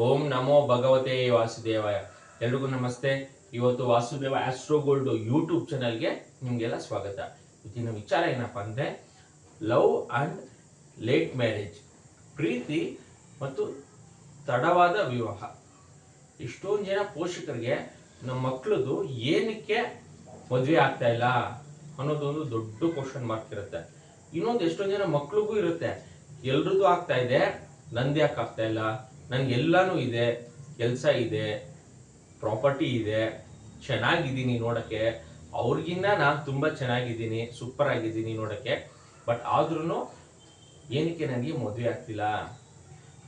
ಓಂ ನಮೋ ಭಗವತೆ ವಾಸುದೇವಾಯ. ಎಲ್ರಿಗೂ ನಮಸ್ತೆ. ಇವತ್ತು ವಾಸುದೇವ ಆಸ್ಟ್ರೋ ಗೋಲ್ಡ್ ಯೂಟ್ಯೂಬ್ ಚಾನಲ್ಗೆ ನಿಮಗೆಲ್ಲ ಸ್ವಾಗತ. ಇವತ್ತಿನ ವಿಚಾರ ಏನಪ್ಪ ಅಂದರೆ ಲವ್ ಆ್ಯಂಡ್ ಲೇಟ್ ಮ್ಯಾರೇಜ್, ಪ್ರೀತಿ ಮತ್ತು ತಡವಾದ ವಿವಾಹ. ಇಷ್ಟೊಂದು ಜನ ಪೋಷಕರಿಗೆ ನಮ್ಮ ಮಕ್ಕಳದು ಏನಕ್ಕೆ ಮದುವೆ ಆಗ್ತಾ ಇಲ್ಲ ಅನ್ನೋದೊಂದು ದೊಡ್ಡ ಕ್ವಶನ್ ಮಾರ್ಕ್ ಇರುತ್ತೆ. ಇನ್ನೊಂದು ಎಷ್ಟೊಂದು ಜನ ಮಕ್ಳಿಗೂ ಇರುತ್ತೆ, ಎಲ್ರದ್ದು ಆಗ್ತಾ ಇದೆ, ನಂದು ಯಾಕೆ ಆಗ್ತಾ ಇಲ್ಲ, ನನಗೆಲ್ಲಾನು ಇದೆ, ಕೆಲಸ ಇದೆ, ಪ್ರಾಪರ್ಟಿ ಇದೆ, ಚೆನ್ನಾಗಿದ್ದೀನಿ ನೋಡೋಕ್ಕೆ, ಅವ್ರಿಗಿನ್ನ ನಾನು ತುಂಬ ಚೆನ್ನಾಗಿದ್ದೀನಿ, ಸೂಪರ್ ಆಗಿದ್ದೀನಿ ನೋಡೋಕ್ಕೆ, ಬಟ್ ಆದ್ರೂ ಏನಕ್ಕೆ ನನಗೆ ಮದುವೆ ಆಗ್ತಿಲ್ಲ.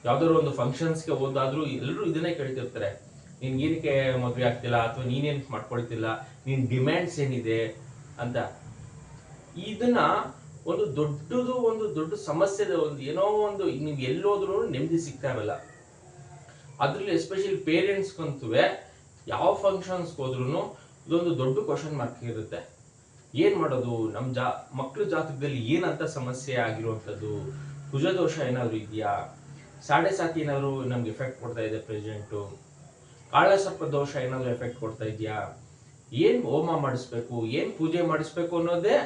ಯಾವ್ದಾದ್ರು ಒಂದು ಫಂಕ್ಷನ್ಸ್ಗೆ ಹೋದಾದ್ರೂ ಎಲ್ಲರೂ ಇದನ್ನೇ ಕೇಳ್ತಿರ್ತಾರೆ, ನಿನ್ಗೇನಕ್ಕೆ ಮದುವೆ ಆಗ್ತಿಲ್ಲ, ಅಥವಾ ನೀನೇನು ಮಾಡ್ಕೊಳ್ತಿಲ್ಲ, ನಿನ್ನ ಡಿಮ್ಯಾಂಡ್ಸ್ ಏನಿದೆ ಅಂತ. ಇದನ್ನ ಒಂದು ದೊಡ್ಡ ಸಮಸ್ಯೆ, ಒಂದು ಏನೋ ಒಂದು ನೀವು ಎಲ್ಲೋದ್ರೂ ನೆಮ್ಮದಿ ಸಿಗ್ತಾ ಇರಲ್ಲ. ಅದ್ರಲ್ಲಿ ಎಸ್ಪೆಷಲಿ ಪೇರೆಂಟ್ಸ್ಗಂತೂ ಯಾವ ಫಂಕ್ಷನ್ಸ್ಗೆ ಹೋದ್ರೂ ಇದೊಂದು ದೊಡ್ಡ ಕ್ವಶನ್ ಮಾರ್ಕ್ ಇರುತ್ತೆ. ಏನ್ ಮಾಡೋದು, ನಮ್ಮ ಮಕ್ಕಳ ಜಾತಕದಲ್ಲಿ ಏನಂತ ಸಮಸ್ಯೆ ಆಗಿರುವಂಥದ್ದು, ಕುಜದೋಷ ಏನಾದ್ರು ಇದೆಯಾ, ಸಾಡೆ ಸಾತಿ ಏನಾದ್ರು ನಮ್ಗೆ ಎಫೆಕ್ಟ್ ಕೊಡ್ತಾ ಇದೆ ಪ್ರೆಸೆಂಟು, ಕಾಳಸರ್ಪ ದೋಷ ಏನಾದ್ರು ಎಫೆಕ್ಟ್ ಕೊಡ್ತಾ ಇದೆಯಾ, ಏನ್ ಹೋಮ ಮಾಡಿಸ್ಬೇಕು, ಏನ್ ಪೂಜೆ ಮಾಡಿಸ್ಬೇಕು ಅನ್ನೋದೇ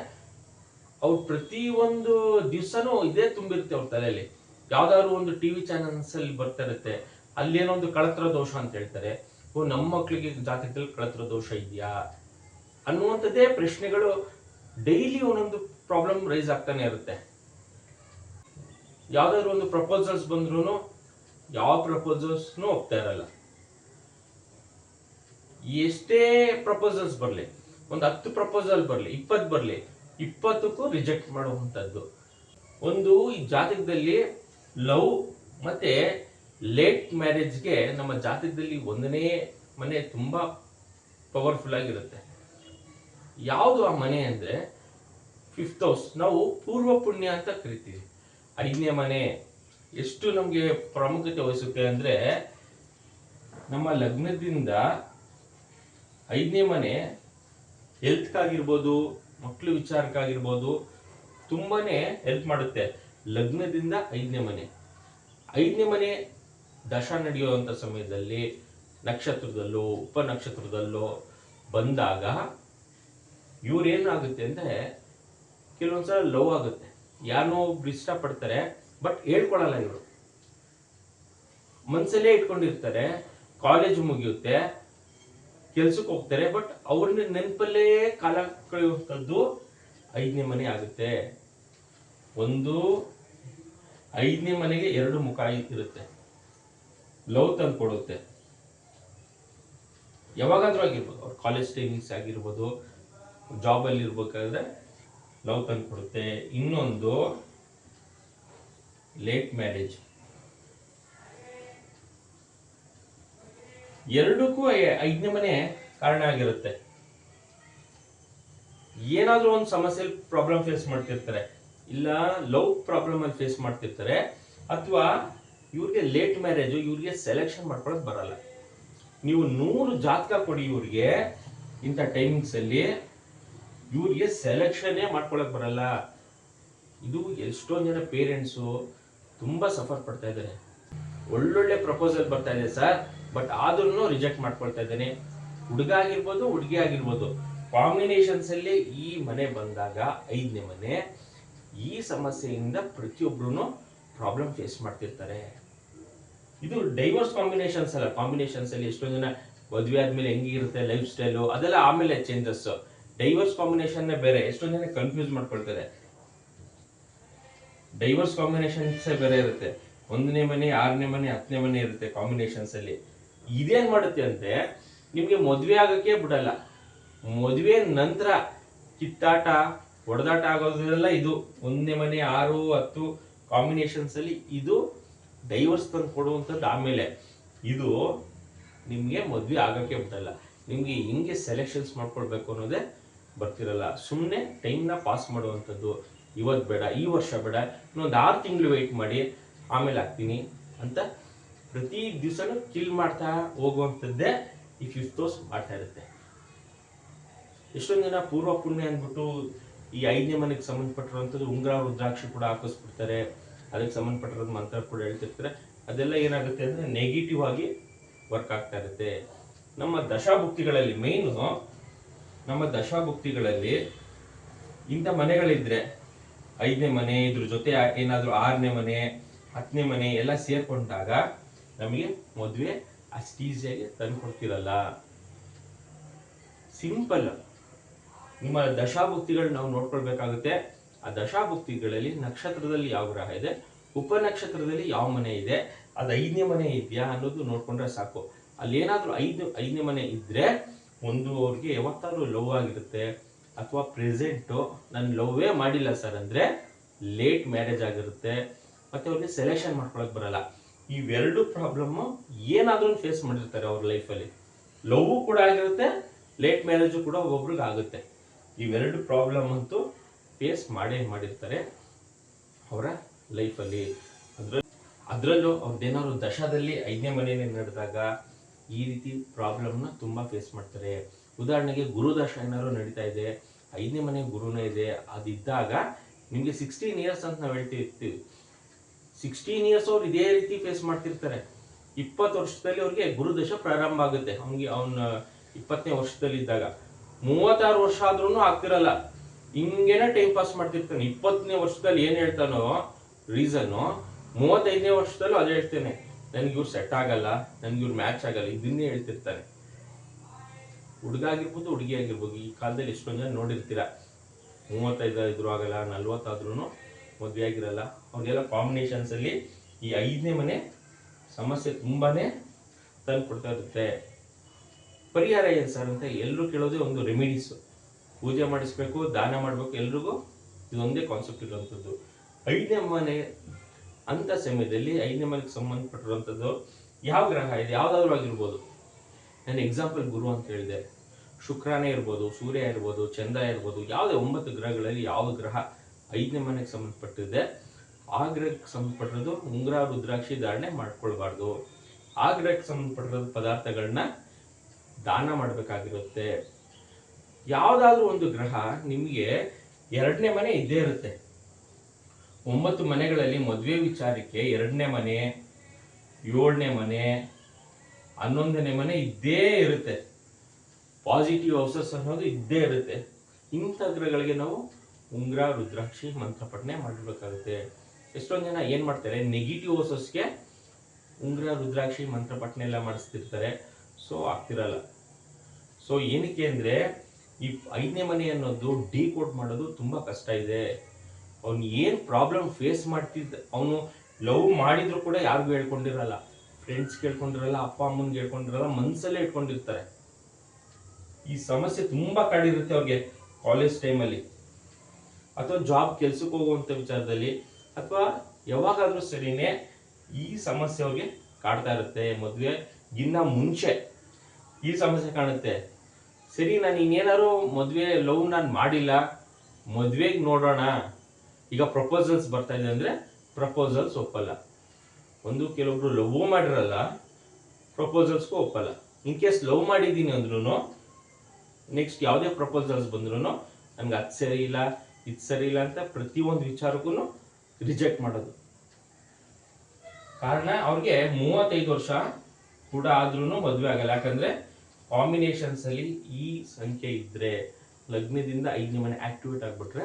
ಅವ್ರು ಪ್ರತಿ ಒಂದು ದಿವ್ಸನೂ ಇದೇ ತುಂಬಿರುತ್ತೆ ಅವ್ರ ತಲೆಯಲ್ಲಿ. ಯಾವ್ದಾದ್ರು ಒಂದು ಟಿವಿ ಚಾನಲ್ಸ್ ಅಲ್ಲಿ ಬರ್ತಾ ಇರುತ್ತೆ, ಅಲ್ಲೇನೋ ಒಂದು ಕಳತ್ರ ದೋಷ ಅಂತ ಹೇಳ್ತಾರೆ. ನಮ್ಮ ಮಕ್ಕಳಿಗೆ ಜಾತಕದಲ್ಲಿ ಕಳತ್ರ ದೋಷ ಇದೆಯಾ ಅನ್ನುವಂಥದ್ದೇ ಪ್ರಶ್ನೆಗಳು ಡೈಲಿ ಒಂದೊಂದು ಪ್ರಾಬ್ಲಮ್ ರೈಸ್ ಆಗ್ತಾನೆ ಇರುತ್ತೆ. ಯಾವ್ದಾದ್ರು ಒಂದು ಪ್ರಪೋಸಲ್ಸ್ ಬಂದ್ರು ಯಾವ ಪ್ರಪೋಸಲ್ಸ್ನೂ ಹೋಗ್ತಾ ಇರಲ್ಲ. ಎಷ್ಟೇ ಪ್ರಪೋಸಲ್ಸ್ ಬರಲಿ, ಒಂದು 10 ಪ್ರಪೋಸಲ್ ಬರಲಿ, 20 ಬರಲಿ, 20ಕ್ಕೂ ರಿಜೆಕ್ಟ್ ಮಾಡುವಂಥದ್ದು. ಒಂದು ಈ ಜಾತಕದಲ್ಲಿ ಲವ್ ಮತ್ತೆ ಲೇಟ್ ಮ್ಯಾರೇಜ್ಗೆ ನಮ್ಮ ಜಾತಕದಲ್ಲಿ ಒಂದನೇ ಮನೆ ತುಂಬಾ ಪವರ್ಫುಲ್ ಆಗಿರುತ್ತೆ. ಯಾವುದು ಆ ಮನೆ ಅಂದ್ರೆ 5th ಹೌಸ್, ನಾವು ಪೂರ್ವ ಪುಣ್ಯ ಅಂತ ಕರಿತೀವಿ. 5ನೇ ಮನೆ ಎಷ್ಟು ನಮಗೆ ಪ್ರಾಮುಖ್ಯತೆ ವಹಿಸುತ್ತೆ ಅಂದ್ರೆ, ನಮ್ಮ ಲಗ್ನದಿಂದ 5ನೇ ಮನೆ ಹೆಲ್ತ್ಗಾಗಿರ್ಬೋದು, ಮಕ್ಕಳು ವಿಚಾರಕ್ಕಾಗಿರ್ಬೋದು ತುಂಬಾನೇ ಹೆಲ್ಪ್ ಮಾಡುತ್ತೆ. ಲಗ್ನದಿಂದ 5ನೇ ಮನೆ, 5ನೇ ಮನೆ ದಶ ನಡೆಯುವಂಥ ಸಮಯದಲ್ಲಿ ನಕ್ಷತ್ರದಲ್ಲೋ ಉಪನಕ್ಷತ್ರದಲ್ಲೋ ಬಂದಾಗ ಇವ್ರೇನಾಗುತ್ತೆ ಅಂದ್ರೆ, ಕೆಲವೊಂದ್ಸಲ ಲವ್ ಆಗುತ್ತೆ, ಯಾರನ್ನೋ ಒಬ್ರು ಇಷ್ಟಪಡ್ತಾರೆ, ಬಟ್ ಹೇಳ್ಕೊಳಲ್ಲ. ಇವರು ಮನ್ಸಲ್ಲೇ ಇಟ್ಕೊಂಡಿರ್ತಾರೆ, ಕಾಲೇಜ್ ಮುಗಿಯುತ್ತೆ, ಕೆಲ್ಸಕ್ಕೆ ಹೋಗ್ತಾರೆ, ಬಟ್ ಅವ್ರನ್ನ ನೆನಪಲ್ಲೇ ಕಾಲ ಕಳೆಯುವಂಥದ್ದು 5ನೇ ಮನೆ ಆಗುತ್ತೆ. ಒಂದು 5ನೇ ಮನೆಗೆ 2 ಮುಖ ಇರುತ್ತೆ. ಲವ್ ತಂದು ಕೊಡುತ್ತೆ, ಯಾವಾಗಾದ್ರೂ ಆಗಿರ್ಬೋದು, ಅವ್ರ ಕಾಲೇಜ್ ಟೈಮಿಂಗ್ಸ್ ಆಗಿರ್ಬೋದು, ಜಾಬ್ ಅಲ್ಲಿ ಇರ್ಬೇಕಾದ್ರೆ ಲವ್ ತಂದು ಕೊಡುತ್ತೆ. ಇನ್ನೊಂದು ಲೇಟ್ ಮ್ಯಾರೇಜ್, ಎರಡಕ್ಕೂ 5ನೇ ಮನೆ ಕಾರಣ ಆಗಿರುತ್ತೆ. ಏನಾದ್ರೂ ಒಂದು ಸಮಸ್ಯೆಯಲ್ಲಿ ಪ್ರಾಬ್ಲಮ್ ಫೇಸ್ ಮಾಡ್ತಿರ್ತಾರೆ, ಇಲ್ಲ ಲವ್ ಪ್ರಾಬ್ಲಮ್ ಅಲ್ಲಿ ಫೇಸ್ ಮಾಡ್ತಿರ್ತಾರೆ, ಅಥವಾ ಇವ್ರಿಗೆ ಲೇಟ್ ಮ್ಯಾರೇಜ್, ಇವ್ರಿಗೆ ಸೆಲೆಕ್ಷನ್ ಮಾಡ್ಕೊಳಕ್ ಬರಲ್ಲ. ನೀವು 100 ಜಾತಕ ಕೊಡಿ ಇವ್ರಿಗೆ, ಇಂಥ ಟೈಮಿಂಗ್ಸ್ ಅಲ್ಲಿ ಇವ್ರಿಗೆ ಸೆಲೆಕ್ಷನ್ನೇ ಮಾಡ್ಕೊಳಕ್ ಬರಲ್ಲ. ಇದು ಎಷ್ಟೊಂದು ಜನ ಪೇರೆಂಟ್ಸು ತುಂಬಾ ಸಫರ್ ಪಡ್ತಾ ಇದ್ದಾರೆ. ಒಳ್ಳೊಳ್ಳೆ ಪ್ರಪೋಸಲ್ ಬರ್ತಾ ಇದೆ ಸರ್, ಬಟ್ ಆದ್ರೂ ರಿಜೆಕ್ಟ್ ಮಾಡ್ಕೊಳ್ತಾ ಇದ್ದೇನೆ. ಹುಡುಗ ಆಗಿರ್ಬೋದು, ಹುಡುಗಿ ಆಗಿರ್ಬೋದು, ಕಾಂಬಿನೇಷನ್ಸ್ ಅಲ್ಲಿ ಈ ಮನೆ ಬಂದಾಗ 5ನೇ ಮನೆ, ಈ ಸಮಸ್ಯೆಯಿಂದ ಪ್ರತಿಯೊಬ್ರು ಪ್ರಾಬ್ಲಮ್ ಫೇಸ್ ಮಾಡ್ತಿರ್ತಾರೆ. ಇದು ಡೈವರ್ಸ್ ಕಾಂಬಿನೇಷನ್ಸ್ ಅಲ್ಲ. ಕಾಂಬಿನೇಷನ್ಸ್ ಅಲ್ಲಿ ಎಷ್ಟೊಂದು ಜನ ಮದುವೆ ಆದ್ಮೇಲೆ ಹೆಂಗಿರುತ್ತೆ ಲೈಫ್ ಸ್ಟೈಲು ಅದೆಲ್ಲ ಆಮೇಲೆ ಚೇಂಜಸ್. ಡೈವರ್ಸ್ ಕಾಂಬಿನೇಷನ್ ಬೇರೆ, ಎಷ್ಟೊಂದು ಜನ ಕನ್ಫ್ಯೂಸ್ ಮಾಡ್ಕೊಳ್ತಾರೆ. ಡೈವರ್ಸ್ ಕಾಂಬಿನೇಷನ್ಸ್ ಬೇರೆ ಇರುತ್ತೆ, 1ನೇ ಮನೆ, 6ನೇ ಮನೆ, 10ನೇ ಮನೆ ಇರುತ್ತೆ ಕಾಂಬಿನೇಷನ್ಸ್ ಅಲ್ಲಿ. ಇದೇನ್ ಮಾಡುತ್ತೆ ಅಂದ್ರೆ, ನಿಮ್ಗೆ ಮದುವೆ ಆಗಕ್ಕೆ ಬಿಡಲ್ಲ. ಮದುವೆ ನಂತರ ಕಿತ್ತಾಟ ಹೊಡೆದಾಟ ಆಗೋದ್ರೆಲ್ಲ ಇದು 1ನೇ ಮನೆ 6, 10 ಕಾಂಬಿನೇಷನ್ಸ್ ಅಲ್ಲಿ ಇದು ಡೈವರ್ಸ್ ತಂದು ಕೊಡುವಂಥದ್ದು. ಆಮೇಲೆ ಇದು ನಿಮ್ಗೆ ಮದುವೆ ಆಗಕ್ಕೆ ಬಿಡಲ್ಲ. ನಿಮ್ಗೆ ಹೆಂಗೆ ಸೆಲೆಕ್ಷನ್ಸ್ ಮಾಡ್ಕೊಳ್ಬೇಕು ಅನ್ನೋದೇ ಬರ್ತಿರಲ್ಲ. ಸುಮ್ಮನೆ ಟೈಮ್ನ ಪಾಸ್ ಮಾಡುವಂಥದ್ದು, ಇವತ್ತು ಬೇಡ, ಈ ವರ್ಷ ಬೇಡ, ಇನ್ನೊಂದು 6 ತಿಂಗಳು ವೆಯ್ಟ್ ಮಾಡಿ ಆಮೇಲೆ ಆಗ್ತೀನಿ ಅಂತ ಪ್ರತಿ ದಿವಸನೂ ಕಿಲ್ ಮಾಡ್ತಾ ಹೋಗುವಂಥದ್ದೇ ಈ 5th ಹೌಸ್ ಮಾಡ್ತಾ ಇರುತ್ತೆ. ಎಷ್ಟೊಂದು ಜನ ಪೂರ್ವ ಪುಣ್ಯ ಅಂದ್ಬಿಟ್ಟು ಈ 5ನೇ ಮನೆಗೆ ಸಂಬಂಧಪಟ್ಟಿರುವಂಥದ್ದು ಉಂಗುರ ರುದ್ರಾಕ್ಷಿ ಕೂಡ ಹಾಕಿಸ್ಬಿಡ್ತಾರೆ, ಅದಕ್ಕೆ ಸಂಬಂಧಪಟ್ಟಿರೋದು ಮಂತ್ರ ಕೂಡ ಹೇಳ್ತಿರ್ತಾರೆ. ಅದೆಲ್ಲ ಏನಾಗುತ್ತೆ ಅಂದ್ರೆ ನೆಗೆಟಿವ್ ಆಗಿ ವರ್ಕ್ ಆಗ್ತಾ ಇರುತ್ತೆ. ನಮ್ಮ ದಶಾಭುಕ್ತಿಗಳಲ್ಲಿ ಮೇಯ್ನು ನಮ್ಮ ದಶಾಭುಕ್ತಿಗಳಲ್ಲಿ ಇಂಥ ಮನೆಗಳಿದ್ರೆ 5ನೇ ಮನೆ ಇದ್ರ ಜೊತೆ ಏನಾದ್ರು 6ನೇ ಮನೆ 10ನೇ ಮನೆ ಎಲ್ಲ ಸೇರ್ಕೊಂಡಾಗ ನಮಗೆ ಮದುವೆ ಅಷ್ಟು ಈಸಿಯಾಗಿ ತಂದ್ಕೊಡ್ತಿರಲ್ಲ. ಸಿಂಪಲ್ ನಿಮ್ಮ ದಶಾಭುಕ್ತಿಗಳು ನಾವು ನೋಡ್ಕೊಳ್ಬೇಕಾಗುತ್ತೆ. ಆ ದಶಾಭುಕ್ತಿಗಳಲ್ಲಿ ನಕ್ಷತ್ರದಲ್ಲಿ ಯಾವ ಗ್ರಹ ಇದೆ, ಉಪನಕ್ಷತ್ರದಲ್ಲಿ ಯಾವ ಮನೆ ಇದೆ, ಅದು 5ನೇ ಮನೆ ಇದೆಯಾ ಅನ್ನೋದು ನೋಡ್ಕೊಂಡ್ರೆ ಸಾಕು. ಅಲ್ಲಿ ಏನಾದ್ರೂ 5ನೇ ಮನೆ ಇದ್ರೆ ಒಂದು ಅವ್ರಿಗೆ ಯಾವತ್ತಾದ್ರೂ ಲವ್ ಆಗಿರುತ್ತೆ, ಅಥವಾ ಪ್ರೆಸೆಂಟು ನಾನು ಲವ್ವೇ ಮಾಡಿಲ್ಲ ಸರ್ ಅಂದ್ರೆ ಲೇಟ್ ಮ್ಯಾರೇಜ್ ಆಗಿರುತ್ತೆ, ಮತ್ತೆ ಅವ್ರಿಗೆ ಸೆಲೆಕ್ಷನ್ ಮಾಡ್ಕೊಳಕ್ ಬರಲ್ಲ. ಇವೆರಡು ಪ್ರಾಬ್ಲಮ್ ಏನಾದ್ರೂ ಫೇಸ್ ಮಾಡಿರ್ತಾರೆ ಅವ್ರ ಲೈಫಲ್ಲಿ. ಲವ್ ಕೂಡ ಆಗಿರುತ್ತೆ, ಲೇಟ್ ಮ್ಯಾರೇಜು ಕೂಡ ಒಬ್ಬೊಬ್ರಿಗೆ ಆಗುತ್ತೆ. ಇವೆರಡು ಪ್ರಾಬ್ಲಮ್ ಅಂತೂ ಫೇಸ್ ಮಾಡಿರ್ತಾರೆ ಅವರ ಲೈಫಲ್ಲಿ. ಅದರಲ್ಲೂ ಅವ್ರದ್ದೇನಾದ್ರು ದಶಾದಲ್ಲಿ 5ನೇ ಮನೆಯೇ ನಡೆದಾಗ ಈ ರೀತಿ ಪ್ರಾಬ್ಲಮ್ನ ತುಂಬ ಫೇಸ್ ಮಾಡ್ತಾರೆ. ಉದಾಹರಣೆಗೆ ಗುರು ದಶ ಏನಾದ್ರು ನಡೀತಾ ಇದೆ, 5ನೇ ಮನೆ ಗುರುನೇ ಇದೆ, ಅದಿದ್ದಾಗ ನಿಮಗೆ 16 ಇಯರ್ಸ್ ಅಂತ ನಾವು ಹೇಳ್ತಿರ್ತೀವಿ. 16 ಇಯರ್ಸ್ ಅವ್ರು ಇದೇ ರೀತಿ ಫೇಸ್ ಮಾಡ್ತಿರ್ತಾರೆ. 20 ವರ್ಷದಲ್ಲಿ ಅವ್ರಿಗೆ ಗುರುದಶ ಪ್ರಾರಂಭ ಆಗುತ್ತೆ. ಅವನ 20ನೇ ವರ್ಷದಲ್ಲಿ ಇದ್ದಾಗ 36 ವರ್ಷ ಆದ್ರೂ ಆಗ್ತಿರಲ್ಲ, ಹಿಂಗೇನೆ ಟೈಮ್ ಪಾಸ್ ಮಾಡ್ತಿರ್ತಾನೆ. 20ನೇ ವರ್ಷದಲ್ಲಿ ಏನ್ ಹೇಳ್ತಾನೋ ರೀಸನ್ನು 35ನೇ ವರ್ಷದಲ್ಲೂ ಅದೇ ಹೇಳ್ತೇನೆ, ನನ್ಗೆ ಇವ್ರು ಸೆಟ್ ಆಗಲ್ಲ, ನನ್ಗೆ ಇವ್ರು ಮ್ಯಾಚ್ ಆಗಲ್ಲ, ಇದನ್ನೇ ಹೇಳ್ತಿರ್ತಾನೆ. ಹುಡುಗ ಆಗಿರ್ಬೋದು ಹುಡುಗಿ ಆಗಿರ್ಬೋದು, ಈ ಕಾಲದಲ್ಲಿ ಎಷ್ಟೊಂದು ಜನ ನೋಡಿರ್ತೀರ 35 ಇದ್ರು ಆಗಲ್ಲ, 40 ಆದ್ರೂ ಮದುವೆ ಆಗಿರಲ್ಲ. ಅವ್ರಿಗೆಲ್ಲ ಕಾಂಬಿನೇಷನ್ಸ್ ಅಲ್ಲಿ ಈ 5ನೇ ಮನೆ ಸಮಸ್ಯೆ ತುಂಬಾನೇ ತಂದು ಕೊಡ್ತಾ ಇರುತ್ತೆ. ಪರಿಹಾರ ಏನ್ ಸರ್ ಅಂತ ಎಲ್ಲರೂ ಕೇಳೋದೇ ಒಂದು ರೆಮಿಡೀಸ್. ಪೂಜೆ ಮಾಡಿಸ್ಬೇಕು, ದಾನ ಮಾಡ್ಬೇಕು, ಎಲ್ರಿಗೂ ಇದೊಂದೇ ಕಾನ್ಸೆಪ್ಟ್ ಇರುವಂಥದ್ದು. 5ನೇ ಮನೆ ಅಂತ ಸಮಯದಲ್ಲಿ 5ನೇ ಮನೆಗೆ ಸಂಬಂಧಪಟ್ಟಿರುವಂಥದ್ದು ಯಾವ ಗ್ರಹ ಇದೆ, ಯಾವ್ದಾದ್ರು ಆಗಿರ್ಬೋದು. ನಾನು ಎಕ್ಸಾಂಪಲ್ ಗುರು ಅಂತ ಹೇಳಿದೆ, ಶುಕ್ರನೇ ಇರ್ಬೋದು, ಸೂರ್ಯ ಇರ್ಬೋದು, ಚಂದ್ರ ಇರ್ಬೋದು, ಯಾವುದೇ 9 ಗ್ರಹಗಳಲ್ಲಿ ಯಾವ ಗ್ರಹ 5ನೇ ಮನೆಗೆ ಸಂಬಂಧಪಟ್ಟಿದೆ ಆ ಗ್ರಹಕ್ಕೆ ಸಂಬಂಧಪಟ್ಟಿರೋದು ಉಂಗುರ ರುದ್ರಾಕ್ಷಿ ಧಾರಣೆ ಮಾಡ್ಕೊಳ್ಬಾರ್ದು. ಆ ಗ್ರಹಕ್ಕೆ ಸಂಬಂಧಪಟ್ಟಿರೋ ಪದಾರ್ಥಗಳನ್ನ ದಾನ ಮಾಡಬೇಕಾಗಿರುತ್ತೆ. ಯಾವುದಾದ್ರೂ ಒಂದು ಗ್ರಹ ನಿಮಗೆ 2ನೇ ಮನೆ ಇದ್ದೇ ಇರುತ್ತೆ. 9 ಮನೆಗಳಲ್ಲಿ ಮದುವೆ ವಿಚಾರಕ್ಕೆ 2ನೇ ಮನೆ, 7ನೇ ಮನೆ, 11ನೇ ಮನೆ ಇದ್ದೇ ಇರುತ್ತೆ. ಪಾಸಿಟಿವ್ ಹೌಸಸ್ ಅನ್ನೋದು ಇದ್ದೇ ಇರುತ್ತೆ. ಇಂಥ ಗ್ರಹಗಳಿಗೆ ನಾವು ಉಂಗುರ ರುದ್ರಾಕ್ಷಿ ಮಂತ್ರಪಠನೆ ಮಾಡಬೇಕಾಗುತ್ತೆ. ಎಷ್ಟೊಂದು ಜನ ಏನ್ ಮಾಡ್ತಾರೆ, ನೆಗೆಟಿವ್ ಹೌಸಸ್ಗೆ ಉಂಗುರ ರುದ್ರಾಕ್ಷಿ ಮಂತ್ರಪಠನೆ ಎಲ್ಲ ಮಾಡಿಸ್ತಿರ್ತಾರೆ. ಸೊ ಆಗ್ತಿರಲ್ಲ. ಸೊ ಏನಕ್ಕೆ ಅಂದ್ರೆ ಈ 5ನೇ ಮನೆ ಅನ್ನೋದು ಡಿಕೋಡ್ ಮಾಡೋದು ತುಂಬಾ ಕಷ್ಟ ಇದೆ. ಅವ್ನು ಏನ್ ಪ್ರಾಬ್ಲಮ್ ಫೇಸ್ ಮಾಡ್ತಿದ್ದ, ಅವನು ಲವ್ ಮಾಡಿದ್ರು ಕೂಡ ಯಾರಿಗೂ ಹೇಳ್ಕೊಂಡಿರಲ್ಲ, ಫ್ರೆಂಡ್ಸ್ ಕೇಳ್ಕೊಂಡಿರಲ್ಲ, ಅಪ್ಪ ಅಮ್ಮನ್ಗೆ ಹೇಳ್ಕೊಂಡಿರಲ್ಲ, ಮನ್ಸಲ್ಲೇ ಇಟ್ಕೊಂಡಿರ್ತಾರೆ. ಈ ಸಮಸ್ಯೆ ತುಂಬಾ ಕಾಡಿರುತ್ತೆ ಅವ್ರಿಗೆ ಕಾಲೇಜ್ ಟೈಮಲ್ಲಿ, ಅಥವಾ ಜಾಬ್ ಕೆಲ್ಸಕ್ಕೆ ಹೋಗುವಂತ ವಿಚಾರದಲ್ಲಿ, ಅಥವಾ ಯಾವಾಗಾದ್ರೂ ಸರಿನೇ ಈ ಸಮಸ್ಯೆ ಅವ್ರಿಗೆ ಕಾಡ್ತಾ ಇರುತ್ತೆ. ಮದುವೆ ಗಿನ್ನ ಮುಂಚೆ ಈ ಸಮಸ್ಯೆ ಕಾಣುತ್ತೆ. ಸರಿ, ನಾನು ಇನ್ನೇನಾದ್ರು ಮದುವೆ ಲವ್ ನಾನು ಮಾಡಿಲ್ಲ, ಮದುವೆಗೆ ನೋಡೋಣ, ಈಗ ಪ್ರಪೋಸಲ್ಸ್ ಬರ್ತಾ ಇದೆ ಅಂದ್ರೆ ಪ್ರಪೋಸಲ್ಸ್ ಒಪ್ಪಲ್ಲ. ಕೆಲವೊಬ್ರು ಲವ್ ಮಾಡಿರಲ್ಲ, ಪ್ರಪೋಸಲ್ಸ್ಗೂ ಒಪ್ಪಲ್ಲ. ಇನ್ ಕೇಸ್ ಲವ್ ಮಾಡಿದ್ದೀನಿ ಅಂದ್ರೂ ನೆಕ್ಸ್ಟ್ ಯಾವುದೇ ಪ್ರಪೋಸಲ್ಸ್ ಬಂದ್ರು ನನ್ಗೆ ಅದು ಸರಿ ಇಲ್ಲ, ಇದು ಸರಿ ಇಲ್ಲ ಅಂತ ಪ್ರತಿಯೊಂದು ವಿಚಾರಕ್ಕೂ ರಿಜೆಕ್ಟ್ ಮಾಡೋದು. ಕಾರಣ ಅವ್ರಿಗೆ 35 ವರ್ಷ ಕೂಡ ಆದ್ರೂ ಮದುವೆ ಆಗಲ್ಲ. ಯಾಕಂದ್ರೆ ಕಾಂಬಿನೇಷನ್ಸ್ ಅಲ್ಲಿ ಈ ಸಂಖ್ಯೆ ಇದ್ರೆ, ಲಗ್ನದಿಂದ 5ನೇ ಮನೆ ಆಕ್ಟಿವೇಟ್ ಆಗ್ಬಿಟ್ರೆ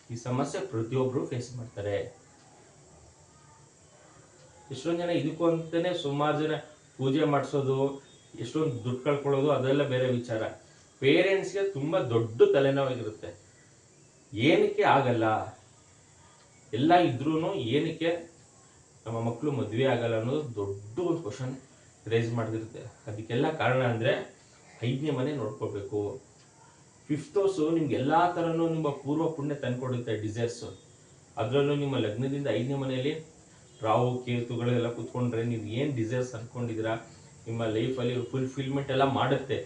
ಈ ಸಮಸ್ಯೆ ಪ್ರತಿಯೊಬ್ರು ಫೇಸ್ ಮಾಡ್ತಾರೆ. ಎಷ್ಟೊಂದು ಜನ ಇದಕ್ಕೂ ಅಂತಾನೆ ಸುಮಾರು ಜನ ಪೂಜೆ ಮಾಡಿಸೋದು, ಎಷ್ಟೊಂದು ದುಡ್ಡು ಕಳ್ಕೊಳ್ಳೋದು, ಅದೆಲ್ಲ ಬೇರೆ ವಿಚಾರ. ಪೇರೆಂಟ್ಸ್ಗೆ ತುಂಬಾ ದೊಡ್ಡ ತಲೆನೋವಾಗಿರುತ್ತೆ. ಏನಕ್ಕೆ ಆಗಲ್ಲ, ಎಲ್ಲ ಇದ್ರೂ ಏನಕ್ಕೆ ನಮ್ಮ ಮಕ್ಕಳು ಮದುವೆ ಆಗಲ್ಲ ಅನ್ನೋದು ದೊಡ್ಡ ಒಂದು ಕ್ವಶನ್ ರೇಸ್ ಮಾಡಿರುತ್ತೆ. ಅದಕ್ಕೆಲ್ಲ ಕಾರಣ ಅಂದ್ರೆ 5ನೇ ಮನೆ ನೋಡ್ಕೋಬೇಕು. 5th ಹೌಸ್ ನಿಮ್ಗೆ ಎಲ್ಲಾ ತರನು ನಿಮ್ಮ ಪೂರ್ವ ಪುಣ್ಯ ತಂದ್ಕೊಡುತ್ತೆ, ಡಿಸೈರ್ಸ್. ಅದರಲ್ಲೂ ನಿಮ್ಮ ಲಗ್ನದಿಂದ 5ನೇ ಮನೆಯಲ್ಲಿ ರಾಹು ಕೇತುಗಳೆಲ್ಲ ಕುತ್ಕೊಂಡ್ರೆ ನೀವು ಏನ್ ಡಿಸೈರ್ಸ್ ಅನ್ಕೊಂಡಿದ್ದೀರಾ ನಿಮ್ಮ ಲೈಫಲ್ಲಿ ಫುಲ್ಫಿಲ್ಮೆಂಟ್ ಎಲ್ಲ ಮಾಡುತ್ತೆ.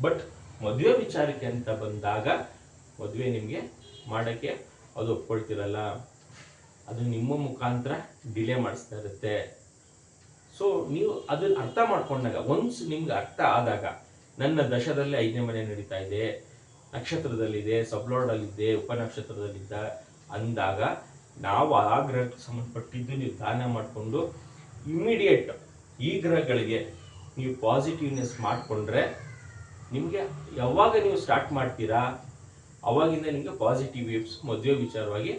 ಬಟ್ ಮದುವೆ ವಿಚಾರಕ್ಕೆ ಅಂತ ಬಂದಾಗ ಮದುವೆ ನಿಮಗೆ ಮಾಡಕ್ಕೆ ಅದು ಒಪ್ಕೊಳ್ತಿರಲ್ಲ, ಅದು ನಿಮ್ಮ ಮುಖಾಂತರ ಡಿಲೇ ಮಾಡಿಸ್ತಾ ಇರುತ್ತೆ. ಸೊ ನೀವು ಅದನ್ನ ಅರ್ಥ ಮಾಡ್ಕೊಂಡಾಗ, ಒನ್ಸ್ ನಿಮ್ಗೆ ಅರ್ಥ ಆದಾಗ, ನನ್ನ ದಶದಲ್ಲಿ 5ನೇ ಮನೆ ನಡೀತಾ ಇದೆ, ನಕ್ಷತ್ರದಲ್ಲಿದೆ, ಸಬ್ಲಾರ್ಡಲ್ಲಿದೆ, ಉಪನಕ್ಷತ್ರದಲ್ಲಿದ್ದ ಅಂದಾಗ ನಾವು ಆ ಗ್ರಹಕ್ಕೆ ಸಂಬಂಧಪಟ್ಟಿದ್ದು ನೀವು ದಾನ ಮಾಡಿಕೊಂಡು ಇಮಿಡಿಯೇಟ್ ಈ ಗ್ರಹಗಳಿಗೆ ನೀವು ಪಾಸಿಟಿವ್ನೆಸ್ ಮಾಡಿಕೊಂಡ್ರೆ ನಿಮಗೆ ಯಾವಾಗ ನೀವು ಸ್ಟಾರ್ಟ್ ಮಾಡ್ತೀರಾ ಅವಾಗಿಂದ ನಿಮಗೆ ಪಾಸಿಟಿವ್ ವೇವ್ಸ್ ಮದುವೆ ವಿಚಾರವಾಗಿ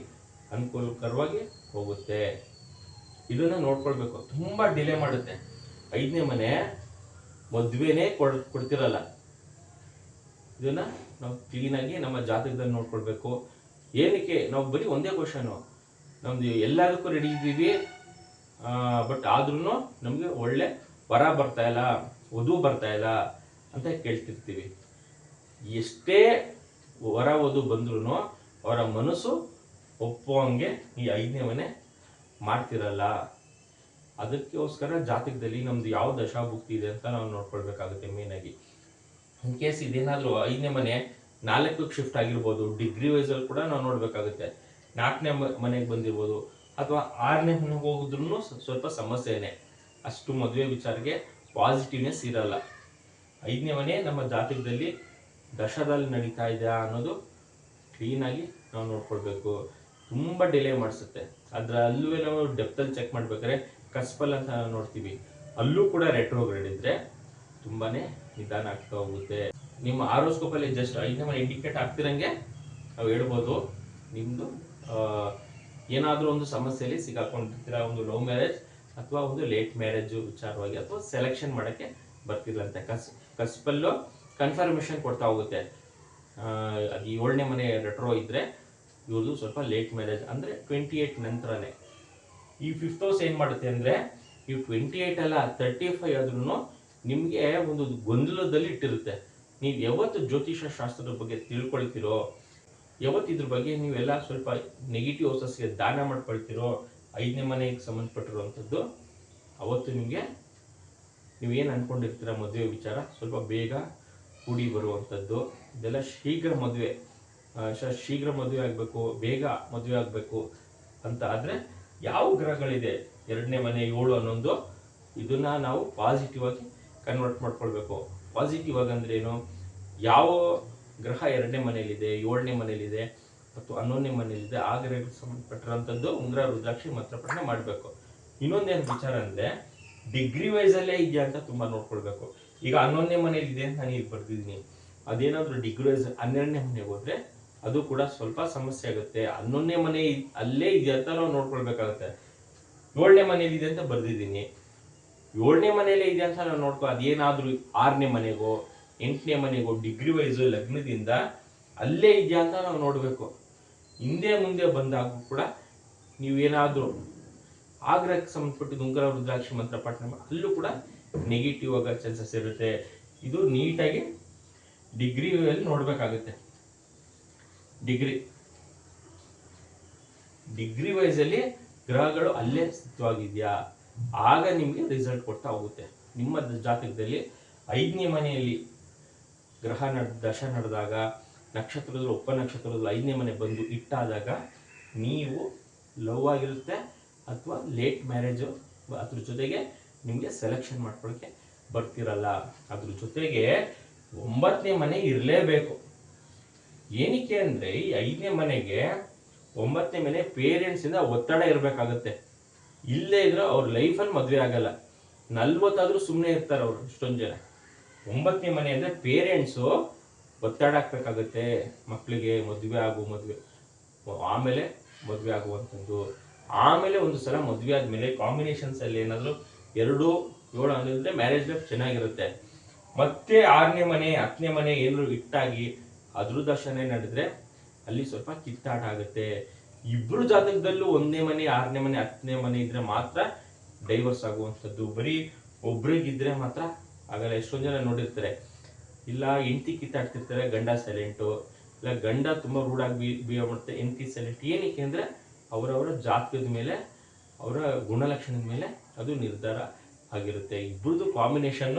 ಅನುಕೂಲಕರವಾಗಿ ಹೋಗುತ್ತೆ. ಇದನ್ನ ನೋಡ್ಕೊಳ್ಬೇಕು. ತುಂಬಾ ಡಿಲೇ ಮಾಡುತ್ತೆ. 5ನೇ ಮನೆ ಮದುವೆನೇ ಕೊಡ್ತಿರಲ್ಲ. ಇದನ್ನ ನಾವು ಕ್ಲೀನಾಗಿ ನಮ್ಮ ಜಾತಕದಲ್ಲಿ ನೋಡ್ಕೊಳ್ಬೇಕು. ಏನಕ್ಕೆ ನಾವು ಬರೀ ಒಂದೇ ಕ್ವಶನು, ನಮ್ದು ಎಲ್ಲದಕ್ಕೂ ರೆಡಿ ಇದ್ದೀವಿ, ಬಟ್ ಆದ್ರೂ ನಮಗೆ ಒಳ್ಳೆ ವರ ಬರ್ತಾ ಇಲ್ಲ, ವಧು ಬರ್ತಾ ಇಲ್ಲ ಅಂತ ಕೇಳ್ತಿರ್ತೀವಿ. ಎಷ್ಟೇ ವರ ವಧು ಬಂದ್ರೂ ಅವರ ಮನಸ್ಸು ಒಪ್ಪುವಂಗೆ ಈ 5ನೇ ಮನೆ ಮಾಡ್ತಿರಲ್ಲ. ಅದಕ್ಕೋಸ್ಕರ ಜಾತಕದಲ್ಲಿ ನಮ್ದು ಯಾವ ದಶಾಭುಕ್ತಿ ಇದೆ ಅಂತ ನಾವು ನೋಡ್ಕೊಳ್ಬೇಕಾಗುತ್ತೆ. ಮೇನ್ ಆಗಿ ಇನ್ ಕೇಸ್ ಇದೇನಾದ್ರೂ 5ನೇ ಮನೆ 4ಕ್ಕೆ ಶಿಫ್ಟ್ ಆಗಿರ್ಬೋದು, ಡಿಗ್ರಿ ವೈಸ್ ಅಲ್ಲಿ ಕೂಡ ನಾವು ನೋಡ್ಬೇಕಾಗುತ್ತೆ. 4ನೇ ಮನೆಗೆ ಬಂದಿರ್ಬೋದು ಅಥವಾ 6ನೇ ಮನೆಗೆ ಹೋಗಿದ್ರು ಸ್ವಲ್ಪ ಸಮಸ್ಯೆನೆ. ಅಷ್ಟು ಮದುವೆ ವಿಚಾರಕ್ಕೆ ಪಾಸಿಟಿವ್ನೆಸ್ ಇರಲ್ಲ. 5ನೇ ಮನೆ ನಮ್ಮ ಜಾತಕದಲ್ಲಿ ದಶದಲ್ಲಿ ನಡೀತಾ ಇದೆ ಅನ್ನೋದು ಕ್ಲೀನಾಗಿ ನಾವು ನೋಡ್ಕೊಳ್ಬೇಕು. ತುಂಬಾ ಡಿಲೇ ಮಾಡಿಸುತ್ತೆ. ಅಲ್ಲೂ ನಾವು ಡೆಪ್ತಲ್ಲಿ ಚೆಕ್ ಮಾಡ್ಬೇಕಾದ್ರೆ ಕಸ್ಪಲ್ ಅಂತ ನೋಡ್ತೀವಿ, ಅಲ್ಲೂ ಕೂಡ ರೆಟ್ರೋಗ್ರೇಡ್ ಇದ್ರೆ ತುಂಬಾನೇ ನಿಧಾನ ಆಗ್ತಾ ಹೋಗುತ್ತೆ. ನಿಮ್ಮ ಆರೋಸ್ಕೋಪ್ ಅಲ್ಲಿ ಜಸ್ಟ್ 5ನೇ ಮನೆ ಇಂಡಿಕೇಟ್ ಆಗ್ತಿರಂಗೆ ನಾವು ಹೇಳ್ಬೋದು ನಿಮ್ದು ಏನಾದ್ರೂ ಒಂದು ಸಮಸ್ಯೆಯಲ್ಲಿ ಸಿಗಾಕೊಂಡಿರ್ತೀರಾ. ಒಂದು ಲವ್ ಮ್ಯಾರೇಜ್ ಅಥವಾ ಒಂದು ಲೇಟ್ ಮ್ಯಾರೇಜ್ ವಿಚಾರವಾಗಿ ಅಥವಾ ಸೆಲೆಕ್ಷನ್ ಮಾಡಕ್ಕೆ ಬರ್ತಿರ್ಲಂತೆ. ಕಸ್ಪಲ್ಲು ಕನ್ಫರ್ಮೇಶನ್ ಕೊಡ್ತಾ ಹೋಗುತ್ತೆ. ಅದು 7ನೇ ಮನೆ ರೆಟ್ರೋ ಇದ್ರೆ ಇವ್ರದ್ದು ಸ್ವಲ್ಪ ಲೇಟ್ ಮ್ಯಾರೇಜ್ ಅಂದ್ರೆ 28 ನಂತರನೇ. ಈ 5th ಹೌಸ್ ಏನ್ ಮಾಡುತ್ತೆ ಅಂದ್ರೆ ಈ 28 ಅಲ್ಲ 35 ಆದ್ರೂ ನಿಮ್ಗೆ ಒಂದು ಗೊಂದಲದಲ್ಲಿ ಇಟ್ಟಿರುತ್ತೆ. ನೀವು ಯಾವತ್ತು ಜ್ಯೋತಿಷ ಶಾಸ್ತ್ರದ ಬಗ್ಗೆ ತಿಳ್ಕೊಳ್ತಿರೋ, ಯಾವತ್ತು ಇದ್ರ ಬಗ್ಗೆ ನೀವೆಲ್ಲ ಸ್ವಲ್ಪ ನೆಗೆಟಿವ್ ಹೌಸಸ್ಗೆ ದಾನ ಮಾಡ್ಕೊಳ್ತಿರೋ, 5ನೇ ಮನೆಗೆ ಸಂಬಂಧಪಟ್ಟಿರುವಂಥದ್ದು, ಅವತ್ತು ನಿಮಗೆ ನೀವೇನು ಅನ್ಕೊಂಡಿರ್ತೀರ ಮದುವೆ ವಿಚಾರ ಸ್ವಲ್ಪ ಬೇಗ ಕೂಡಿ ಬರುವಂಥದ್ದು. ಇದೆಲ್ಲ ಶೀಘ್ರ ಮದುವೆ ಆಗಬೇಕು, ಬೇಗ ಮದುವೆ ಆಗಬೇಕು ಅಂತ ಆದ್ರೆ ಯಾವ ಗ್ರಹಗಳಿದೆ 2ನೇ ಮನೆ 7 ಅನ್ನೊಂದು, ಇದನ್ನ ನಾವು ಪಾಸಿಟಿವ್ ಆಗಿ ಕನ್ವರ್ಟ್ ಮಾಡ್ಕೊಳ್ಬೇಕು. ಪಾಸಿಟಿವ್ ಆಗಿ ಅಂದ್ರೆ ಏನು, ಯಾವ ಗ್ರಹ 2ನೇ ಮನೆಯಲ್ಲಿದೆ, 7ನೇ ಮನೆಯಲ್ಲಿದೆ ಮತ್ತು 11ನೇ ಮನೆಯಲ್ಲಿದೆ, ಆ ಗ್ರಹಕ್ಕೆ ಸಂಬಂಧಪಟ್ಟಿರುವಂಥದ್ದು ಉಂಗ್ರ ರುದ್ರಾಕ್ಷಿ ಮಂತ್ರಪಠನೆ ಮಾಡಬೇಕು. ಇನ್ನೊಂದೇನು ವಿಚಾರ ಅಂದ್ರೆ ಡಿಗ್ರಿ ವೈಸ್ ಅಲ್ಲೇ ಇದೆಯಾ ಅಂತ ತುಂಬಾ ನೋಡ್ಕೊಳ್ಬೇಕು. ಈಗ 11ನೇ ಮನೆಯಲ್ಲಿ ಇದೆ ಅಂತ ನಾನು ಈಗ ಬರ್ದಿದ್ದೀನಿ, ಅದೇನಾದ್ರೂ ಡಿಗ್ರಿ ವೈಸ್ 12ನೇ ಮನೆಗೆ ಹೋದ್ರೆ ಅದು ಕೂಡ ಸ್ವಲ್ಪ ಸಮಸ್ಯೆ ಆಗುತ್ತೆ. 11ನೇ ಮನೆ ಅಲ್ಲೇ ಇದೆ ಅಂತ ನಾವು ನೋಡ್ಕೊಳ್ಬೇಕಾಗುತ್ತೆ. 7ನೇ ಮನೆಯಲ್ಲಿ ಇದೆ ಅಂತ ಬರ್ದಿದ್ದೀನಿ, 7ನೇ ಮನೆಯಲ್ಲೇ ಇದೆ ಅಂತ ನಾವು ಅದೇನಾದ್ರೂ 6ನೇ ಮನೆಗೋ 8ನೇ ಮನೆಗೋ ಡಿಗ್ರಿ ವೈಸ್ ಲಗ್ನದಿಂದ ಅಲ್ಲೇ ಇದೆಯಾ ಅಂತ ನಾವು ನೋಡ್ಬೇಕು. ಹಿಂದೆ ಮುಂದೆ ಬಂದಾಗ ಕೂಡ ನೀವೇನಾದ್ರೂ ಆಗ್ರಹಕ್ಕೆ ಸಂಬಂಧಪಟ್ಟಿದ್ದು ಉಂಗುರ ರುದ್ರಾಕ್ಷಿ ಮಂತ್ರ ಪಠಣ ಅಲ್ಲೂ ಕೂಡ ನೆಗೆಟಿವ್ ಆಗೋ ಚಾನ್ಸಸ್ ಇರುತ್ತೆ. ಇದು ನೀಟಾಗಿ ಡಿಗ್ರಿ ಅಲ್ಲಿ ನೋಡ್ಬೇಕಾಗುತ್ತೆ. ಡಿಗ್ರಿ ವೈಸ್ ಅಲ್ಲಿ ಗ್ರಹಗಳು ಅಲ್ಲೇ ಸ್ಥಿತವಾಗಿದ್ಯಾ, ಆಗ ನಿಮ್ಗೆ ರಿಸಲ್ಟ್ ಕೊಡ್ತಾ ಹೋಗುತ್ತೆ. ನಿಮ್ಮ ಜಾತಕದಲ್ಲಿ 5ನೇ ಮನೆಯಲ್ಲಿ ಗ್ರಹ ದಶ ನಡೆದಾಗ ನಕ್ಷತ್ರದಲ್ಲಿ ಒಪ್ಪ ನಕ್ಷತ್ರದಲ್ಲಿ 5ನೇ ಮನೆ ಬಂದು ಇಟ್ಟಾದಾಗ ನೀವು ಲವ್ ಆಗಿರುತ್ತೆ ಅಥವಾ ಲೇಟ್ ಮ್ಯಾರೇಜು, ಅದ್ರ ಜೊತೆಗೆ ನಿಮಗೆ ಸೆಲೆಕ್ಷನ್ ಮಾಡ್ಕೊಳಕ್ಕೆ ಬರ್ತಿರಲ್ಲ. ಅದ್ರ ಜೊತೆಗೆ 9ನೇ ಮನೆ ಇರಲೇಬೇಕು. ಏನಕ್ಕೆ ಅಂದ್ರೆ ಈ 5ನೇ ಮನೆಗೆ 9ನೇ ಮನೆ ಪೇರೆಂಟ್ಸ್ ಇಂದ ಒತ್ತಡ ಇರಬೇಕಾಗತ್ತೆ. ಇಲ್ಲೇ ಇದ್ರೆ ಅವ್ರ ಲೈಫಲ್ಲಿ ಮದ್ವೆ ಆಗಲ್ಲ. 40 ಆದ್ರೂ ಸುಮ್ಮನೆ ಇರ್ತಾರೆ ಅವ್ರು. ಇಷ್ಟೊಂದು ಜನ 9ನೇ ಮನೆ ಅಂದ್ರೆ ಪೇರೆಂಟ್ಸು ಒತ್ತಡ ಹಾಕ್ಬೇಕಾಗತ್ತೆ ಮಕ್ಕಳಿಗೆ, ಮದುವೆ ಆಮೇಲೆ ಮದುವೆ ಆಗುವಂಥದ್ದು. ಆಮೇಲೆ ಒಂದು ಸಲ ಮದುವೆ ಆದ್ಮೇಲೆ ಕಾಂಬಿನೇಷನ್ಸ್ ಅಲ್ಲಿ ಏನಾದ್ರು 2, 7 ಅಂದ್ರೆ ಮ್ಯಾರೇಜ್ ಲೈಫ್ ಚೆನ್ನಾಗಿರುತ್ತೆ. ಮತ್ತೆ 6ನೇ ಮನೆ 10ನೇ ಮನೆ ಏನಾದ್ರು ಇಟ್ಟಾಗಿ ಅದ್ರ ದರ್ಶನ ನಡೆದ್ರೆ ಅಲ್ಲಿ ಸ್ವಲ್ಪ ಕಿತ್ತಾಟ ಆಗುತ್ತೆ. ಇಬ್ರು ಜಾತಕದಲ್ಲೂ 1ನೇ ಮನೆ 6ನೇ ಮನೆ 10ನೇ ಮನೆ ಇದ್ರೆ ಮಾತ್ರ ಡೈವರ್ಸ್ ಆಗುವಂಥದ್ದು. ಬರೀ ಒಬ್ರಿಗಿದ್ರೆ ಮಾತ್ರ ಆಗಲ್ಲ. ಎಷ್ಟೊಂದು ಜನ ನೋಡಿರ್ತಾರೆ, ಇಲ್ಲ ಹೆಂಡತಿ ಕಿತ್ತಾಡ್ತಿರ್ತಾರೆ, ಗಂಡ ಸೈಲೆಂಟು, ಇಲ್ಲ ಗಂಡ ತುಂಬಾ ರೂಢಾಗಿ ಬಿಹೇವ್ ಮಾಡುತ್ತೆ, ಹೆಂಡತಿ ಸೈಲೆಂಟ್. ಏನಕ್ಕೆ ಅಂದ್ರೆ ಅವರವರ ಜಾತಕದ ಮೇಲೆ, ಅವರ ಗುಣಲಕ್ಷಣದ ಮೇಲೆ ಅದು ನಿರ್ಧಾರ ಆಗಿರುತ್ತೆ. ಇಬ್ಬರದು ಕಾಂಬಿನೇಷನ್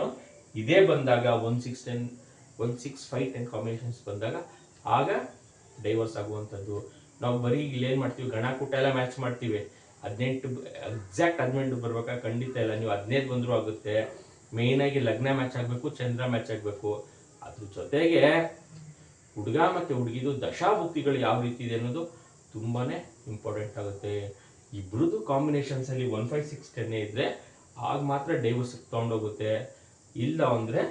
ಇದೇ ಬಂದಾಗ 1-6-10 1-6-5-10 ಕಾಂಬಿನೇಷನ್ಸ್ ಬಂದಾಗ ಆಗ ಡೈವರ್ಸ್ ಆಗುವಂಥದ್ದು. ನಾವು ಬರೀ ಇಲ್ಲೇನ್ ಮಾಡ್ತೀವಿ, ಗಣ ಕೂಟ ಎಲ್ಲ ಮ್ಯಾಚ್ ಮಾಡ್ತೀವಿ. 18 ಎಕ್ಸಾಕ್ಟ್ 18 ಬರ್ಬೇಕಾ? ಖಂಡಿತ ಇಲ್ಲ. ನೀವು 15 ಬಂದರೂ ಆಗುತ್ತೆ. ಮೇನ್ ಆಗಿ ಲಗ್ನ ಮ್ಯಾಚ್ ಆಗ್ಬೇಕು, ಚಂದ್ರ ಮ್ಯಾಚ್ ಆಗ್ಬೇಕು. ಅದ್ರ ಜೊತೆಗೆ ಹುಡುಗ ಮತ್ತೆ ಹುಡುಗಿದು ದಶಾಭುಕ್ತಿಗಳು ಯಾವ ರೀತಿ ಇದೆ ಅನ್ನೋದು ತುಂಬಾನೇ ಇಂಪಾರ್ಟೆಂಟ್ ಆಗುತ್ತೆ. ಇಬ್ರದ್ದು ಕಾಂಬಿನೇಷನ್ಸ್ ಅಲ್ಲಿ 1-5-6-10 ಇದ್ರೆ ಆಗ ಮಾತ್ರ ಡೈವರ್ಸ್ ತೊಗೊಂಡೋಗುತ್ತೆ. ಇಲ್ಲ ಅಂದರೆ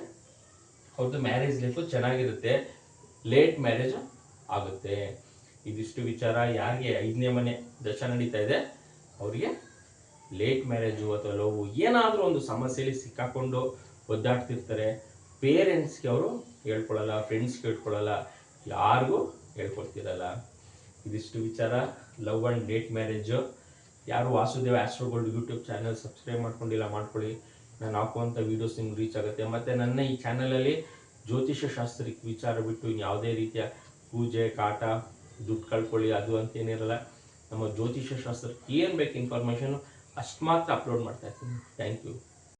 ಅವ್ರದ್ದು ಮ್ಯಾರೇಜ್ ಲೈಫು ಚೆನ್ನಾಗಿರುತ್ತೆ, ಲೇಟ್ ಮ್ಯಾರೇಜ್ ಆಗುತ್ತೆ. ಇದಿಷ್ಟು ವಿಚಾರ ಯಾರಿಗೆ 5ನೇ ಮನೆ ದಶ ನಡೀತಾ ಇದೆ ಅವರಿಗೆ ಲೇಟ್ ಮ್ಯಾರೇಜು ಅಥವಾ ಲವ್ ಏನಾದರೂ ಒಂದು ಸಮಸ್ಯೆಯಲ್ಲಿ ಸಿಕ್ಕಾಕೊಂಡು ಒದ್ದಾಡ್ತಿರ್ತಾರೆ. ಪೇರೆಂಟ್ಸ್ಗೆ ಅವರು ಹೇಳ್ಕೊಳಲ್ಲ, ಫ್ರೆಂಡ್ಸ್ಗೆ ಹೇಳ್ಕೊಳಲ್ಲ, ಯಾರಿಗೂ ಹೇಳ್ಕೊಡ್ತಿರಲ್ಲ. ಇದಿಷ್ಟು ವಿಚಾರ ಲವ್ ಆ್ಯಂಡ್ ಲೇಟ್ ಮ್ಯಾರೇಜು. ಯಾರು Vasudeva Astro Gold YouTube channel subscribe ಮಾಡ್ಕೊಂಡಿಲ್ಲ ಮಾಡ್ಕೊಳ್ಳಿ. ನಾನು ಹಾಕುವಂಥ ವೀಡಿಯೋಸ್ ನಿಮ್ಗೆ ರೀಚ್ ಆಗುತ್ತೆ. ಮತ್ತು ನನ್ನ ಈ ಚಾನಲಲ್ಲಿ ಜ್ಯೋತಿಷ್ಯ ಶಾಸ್ತ್ರಕ್ಕೆ ವಿಚಾರ ಬಿಟ್ಟು ಯಾವುದೇ ರೀತಿಯ ಪೂಜೆ ಕಾಟ ದುಡ್ಡು ಕಳ್ಕೊಳ್ಳಿ ಅದು ಅಂತೇನಿರಲ್ಲ. ನಮ್ಮ ಜ್ಯೋತಿಷ್ಯ ಶಾಸ್ತ್ರಕ್ಕೆ ಏನು ಬೇಕು ಇನ್ಫಾರ್ಮೇಷನು ಅಷ್ಟು ಮಾತ್ರ ಅಪ್ಲೋಡ್ ಮಾಡ್ತಾ ಇರ್ತೀನಿ. Thank you.